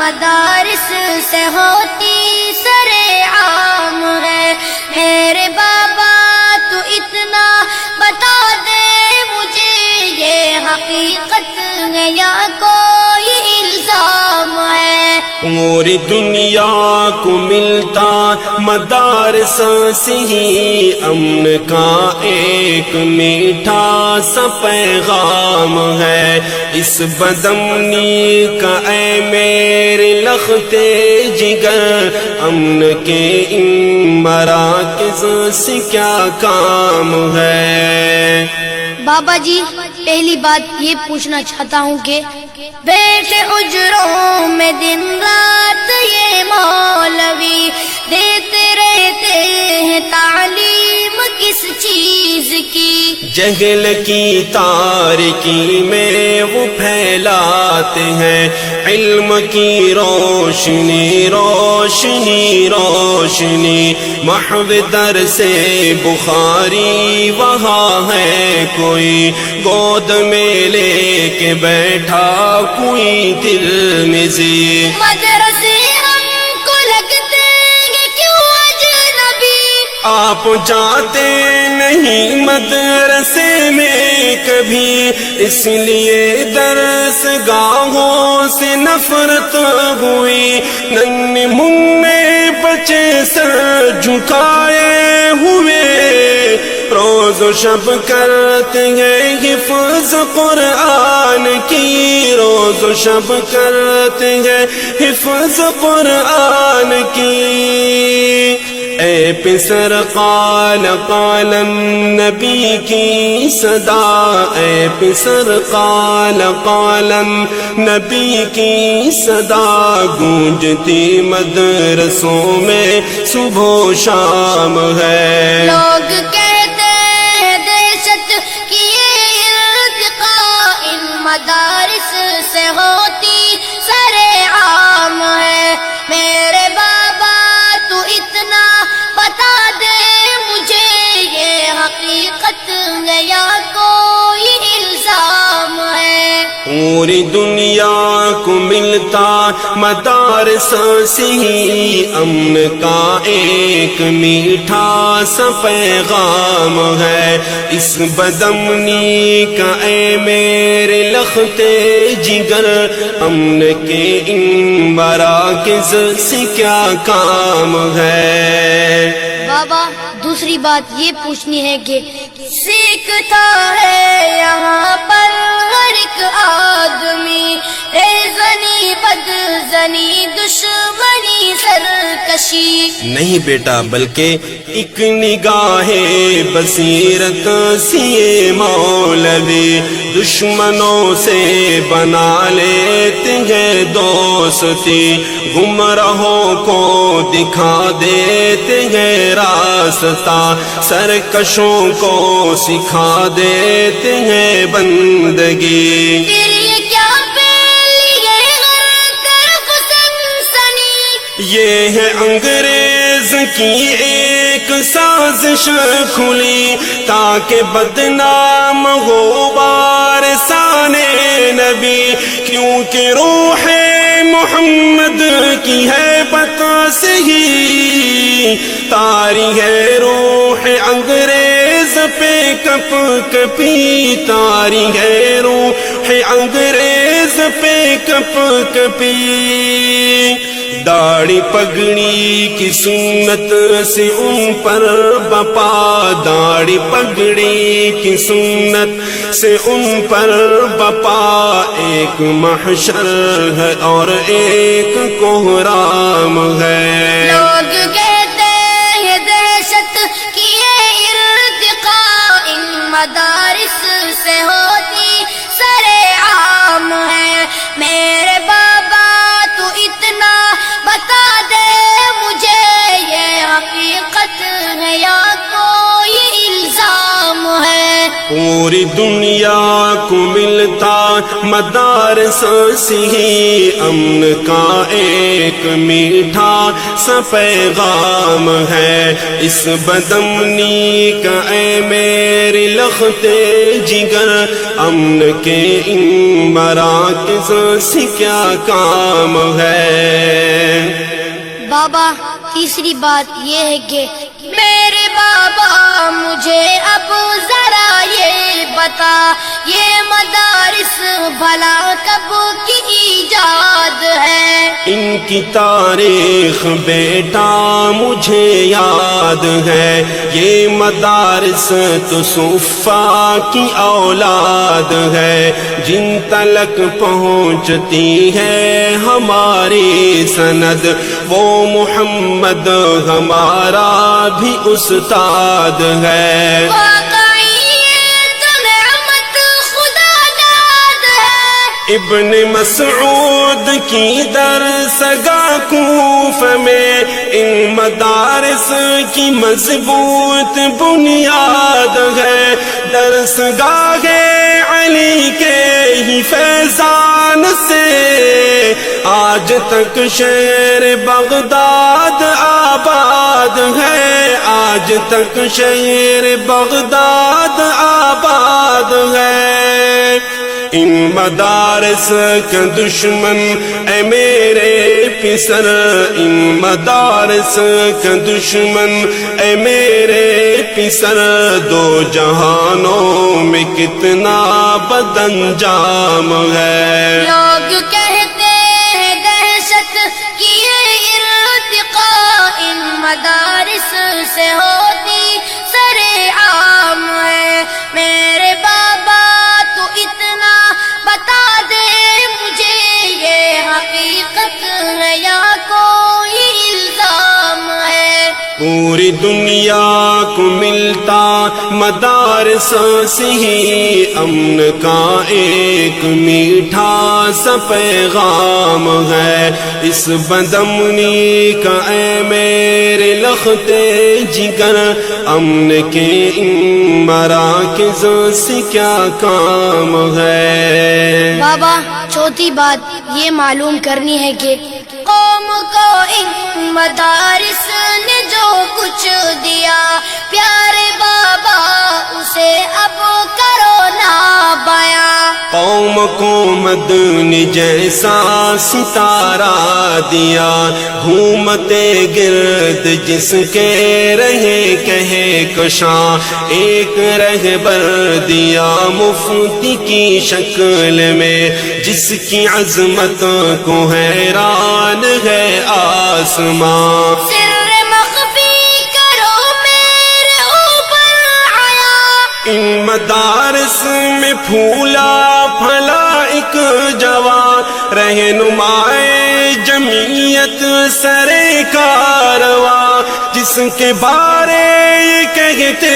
مدارس سے ہوتی سر عام ہے۔ میرے بابا تو اتنا بتا دے مجھے، یہ حقیقت ہے یا کوئی الزام ہے؟ پوری دنیا کو ملتا مدارس سے ہی امن کا ایک میٹھا سا پیغام ہے۔ اس بدامنی کا اے میرے لختے جگر، امن کے ان مراکز سے کیا کام ہے؟ بابا جی، پہلی بات یہ پوچھنا چاہتا ہوں کہ بیٹھے اجروں میں دن رات یہ مولوی دیتے رہتے ہیں تعلیم کس چیز کی؟ جہل کی تاریکی میں وہ پھیلاتے ہیں علم کی روشنی روشنی روشنی۔ محو در سے بخاری وہاں ہے کوئی، گود میں لے کے بیٹھا کوئی دل نزی۔ مدرسے ہم کو لگتے ہیں کیوں اجنبی؟ آپ جاتے نہیں مدرسے میں کبھی، اس لیے درس گاہوں سے نفرت ہوئی۔ ننھے منھے بچے سر جھکائے ہوئے روز و شب کرتے ہیں حفظ قرآن کی، روز و شب کرتے ہیں حفظ قرآن کی۔ اے پسر قال قال النبی کی صدا، اے پسر قال قال النبی کی صدا، گونجتی مدرسوں میں صبح و شام ہے۔ لوگ کہتے ہیں دہشت کی یہ ارتقاء ان مدارس سے ہوتی سر عام ہے۔ میرے بابا تو اتنا بتا دے مجھے، یہ حقیقت ہے یا کوئی الزام ہے؟ پوری دنیا کو ملتا مدارس سے ہی امن کا ایک میٹھا سا پیغام ہے۔ اس بدامنی کا اے میرے لختے جگر، امن کے ان مراکز سے کیا کام ہے؟ بابا، دوسری بات یہ پوچھنی ہے کہ سیکھتا ہے یہاں پر ہر ایک آدمی ریزنی بدزنی دشمنی سرکشی؟ نہیں بیٹا، بلکہ ایک نگاہ بصیرت سی مولوی دشمنوں سے بنا لیتے ہیں دوستی، گمراہوں کو دکھا دیتے ہیں راستہ، سرکشوں کو سکھا دیتے ہیں بندگی۔ پھر یہ کیا پھیلی ہے ہر طرف سنسنی؟ یہ ہے انگریز کی ایک سازش کھلی تاکہ بدنام ہو وارثان نبی، کیونکہ روح محمد کی ہے بتا سے ہی تاری ہے روح انگریز پہ کپ کپی، تاری ہے روح انگریز پہ کپ کپی۔ داڑھی پگڑی کی سنت سے ان پر بپا، داڑھی پگڑی کی سنت سے ان پر بپا، ایک محشر ہے اور ایک کوہرام ہے۔ لوگ کہتے ہیں دہشت کی یہ ارتقاء ان مدارس سے ہوتی سر عام ہے۔ میرے بابا تو اتنا بتا دے مجھے، یہ حقیقت ہے یا کوئی الزام ہے؟ پوری دنیا کو ملتا مدارس سے ہی امن کا ایک میٹھا سا پیغام ہے، اس بدامنی کا اے میرے لختے جگر، امن کے ان مراکز سے کیا کام ہے۔ بابا تیسری بات یہ ہے کہ میرے بابا مجھے اب ذرا یہ بتا، یہ مدارس بھلا کب کی ایجاد ہے؟ ان کی تاریخ بیٹا مجھے یاد ہے، یہ مدارس تو صفا کی اولاد ہے، جن تلک پہنچتی ہے ہماری سند، وہ محمد ہمارا بھی استاد ہے۔ ابن مسعود کی درسگاہ کوفہ میں ان مدارس کی مضبوط بنیاد ہے، درسگاہ علی کے ہی فیضان سے آج تک شہر بغداد آباد ہے، آج تک شہر بغداد آباد ہے۔ ان مدارس کا دشمن اے میرے پسر، ان مدارس کا دشمن اے میرے پسر، دو جہانوں میں کتنا بد انجام ہے۔ لوگ کہتے ہیں دہشت کی یہ ارتقاء ان مدارس سے ہوتی سر عام ہے، میرے بابا تو اتنا بتا دے مجھے، یہ حقیقت ہے یا کوئی الزام ہے؟ پوری دنیا کو ملتا مدارس سے ہی امن کا ایک میٹھا سا پیغام ہے، اس بدامنی کا اے میرے لختے جگر، امن کے ان مراکز سے کیا کام ہے۔ بابا چوتھی بات یہ معلوم کرنی ہے کہ قوم کو ان مدارس نے جو کچھ دیا، پیارے بابا اسے اب کرو نا بیاں۔ قوم کو مدنی جیسا ستارہ دیا، گھومتے گرد جس کے رہے کہے کشاں، ایک رہبر دیا مفتی کی شکل میں، جس کی عظمت کو حیران ہے آسماں۔ سر مخفی کرو میرے اوپر آیا، ان مدارس میں پھولا پھلا ایک جوان، رہنمائے جمعیت سرے کارواں، جس کے بارے یہ کہتے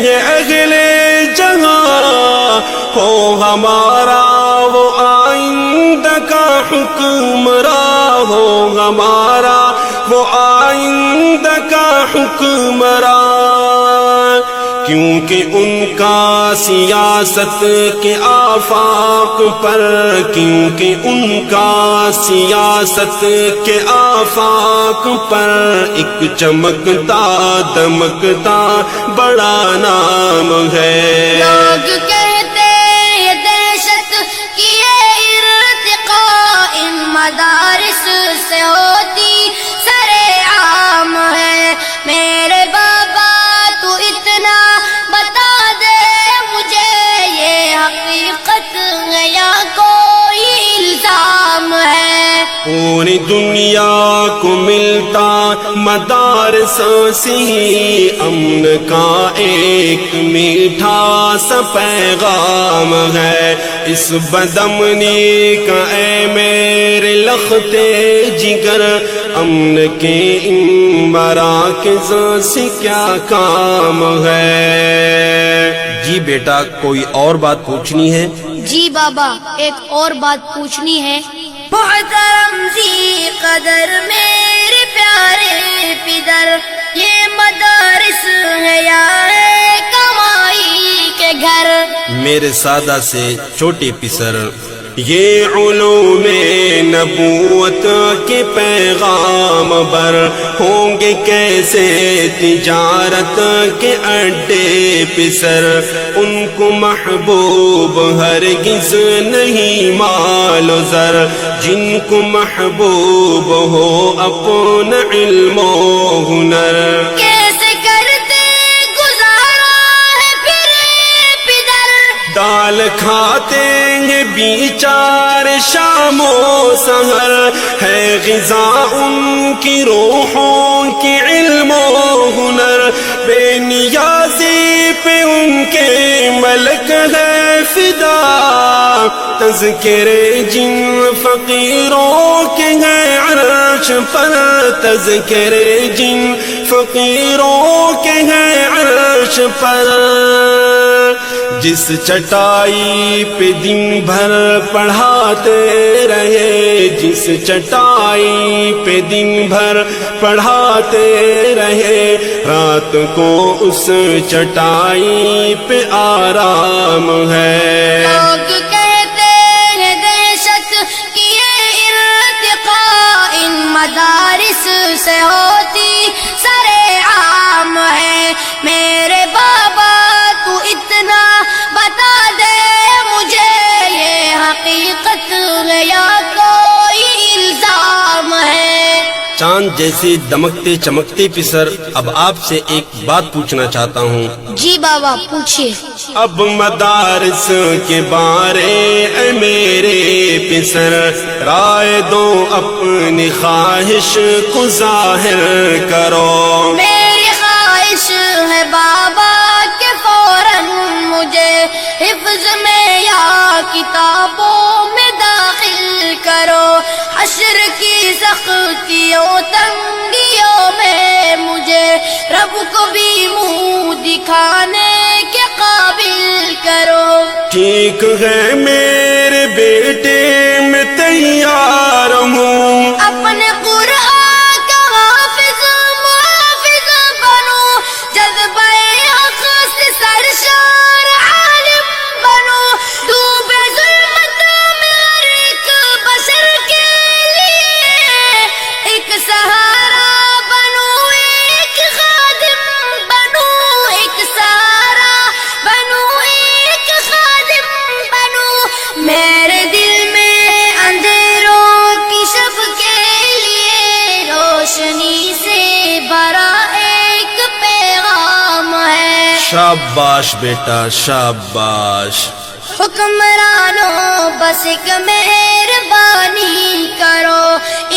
ہیں اگلے جہاں، ہو ہمارا وہ آئندہ کا حکمراں، ہو ہمارا وہ آئندہ کا حکمراں، کیونکہ ان کا سیاست کے آفاق پر، کیونکہ ان کا سیاست کے آفاق پر ایک چمکتا دمکتا بڑا نام ہے۔ لوگ کہتے ہیں دہشت کی یہ ارتقاء ان مدارس سے ہوتی سر عام ہے، میرے بابا تو اتنا بتا دے مجھے، یہ حقیقت ہے یا کوئی الزام ہے؟ پوری دنیا کو ملتا مدارس سے ہی امن کا ایک میٹھا سا پیغام ہے، اس بدامنی کا اے میرے لختے جگر، امن کے ان مراکز سے کیا کام ہے۔ جی بیٹا کوئی اور بات پوچھنی ہے؟ جی بابا ایک اور بات پوچھنی ہے۔ محترم ذی قدر میرے پیارے پدر، یہ مدارس ہے یا ہے کمائی کے گھر. میرے سادہ سے چھوٹے پسر، یہ علوم نبوت کے پیغام بر ہوں گے کیسے تجارت کے اڈے پسر. ان کو محبوب ہرگز نہیں مال و زر، جن کو محبوب ہو اپنا علم و ہنر. کیسے کرتے گزارا ہے پھر پدر، دال کھاتے ہیں بیچار شام و سحر، ہے غذا ان کی روحوں کی علم و ہنر. بے نیازی پہ ان کے ملک ہے فدا، تذکرے جن فقیروں کے ہیں عرش پر، تذکرے جن فقیروں کے ہیں عرش پر. جس چٹائی پہ دن بھر پڑھاتے رہے، جس چٹائی پہ دن بھر پڑھاتے رہے، رات کو اس چٹائی پہ آرام ہے. لوگ کہتے ہیں دہشت کی یہ ارتقاء ان مدارس سے ہوتی سرے عام ہے. میرے بابا تو اتنا بتا دے مجھے، یہ حقیقت ہے یا کوئی الزام ہے؟ چاند جیسے دمکتے چمکتے پسر، اب آپ سے ایک بات پوچھنا چاہتا ہوں. جی بابا پوچھیے. اب مدارس کے بارے اے میرے پسر، رائے دو اپنی خواہش کو ظاہر کرو. میری خواہش ہے بابا کہ فوراً مجھے حفظ میں یا کتابوں میں داخل کرو. حشر کی سختیوں تنگیوں میں مجھے رب کو بھی منہ دکھانے کے قابل کرو. ٹھیک ہے میرے بیٹے میں تیار ہوں، اپنے قرآن کا حافظ محافظ بنو، جذبہ حق سے سرشار عالم بنو. ڈوبے ظلمت میں ہر ایک بشر کے لیے ایک سہارا بنو، ایک خادم بنو، ایک سہارا بنو، ایک خادم بنو. میرے دل میں اندھیروں کی شب کے لیے روشنی سے بھرا ایک پیغام ہے. شاباش بیٹا شاباش. حکمرانوں بس ایک مہربانی کرو،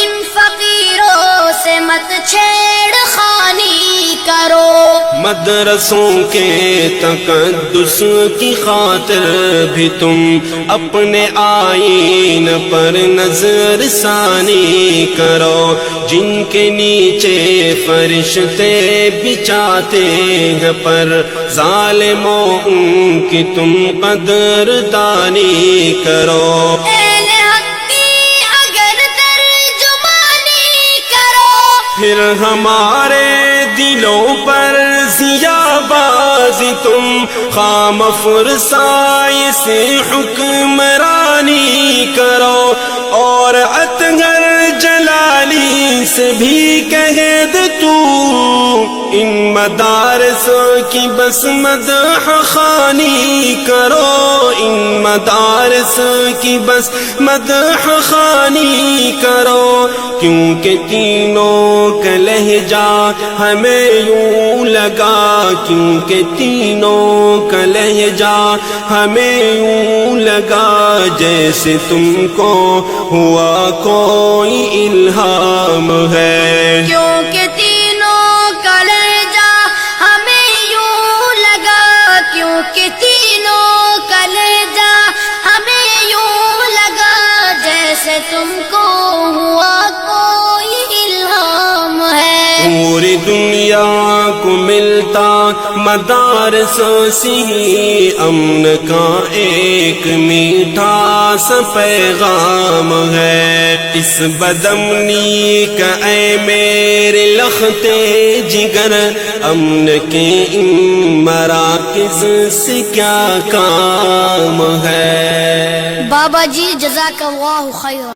ان فقیروں سے مت چھیڑ خانی کرو. مدرسوں کے تقدس کی خاطر بھی تم اپنے آئین پر نظر ثانی کرو. جن کے نیچے فرشتے بچاتے ہیں پر ظالموں ان کی تم قدر دانی کرو. اہل حق کی اگر ترجمانی کرو، پھر ہمارے دلوں پر ضیا بازی تم خام فرسائی سے حکمرانی کرو. اور اطہر جلالی سے بھی کہہ دے تو، ان مدارس کی بس مدح خوانی کرو، ان مدارس کی بس مدح خوانی کرو. کیونکہ تینوں کا لہجہ ہمیں یوں لگا، کیونکہ تینوں کا لہجہ ہمیں یوں لگا جیسے تم کو ہوا کوئی الہام ہے. کیونکہ تینوں کا لہجہ ہمیں یوں لگا، کیونکہ تینوں کا لہجہ ہمیں یوں لگا جیسے تم کو ہوا کوئی الہام ہے. پوری دنیا کو ملتا مدارسوں سے امن کا ایک میٹھا سا پیغام ہے. اس بدامنی کا اے میرے لختے جگر امن کے ان مراکز سے کیا کام ہے. بابا جی جزاک اللہ خیر.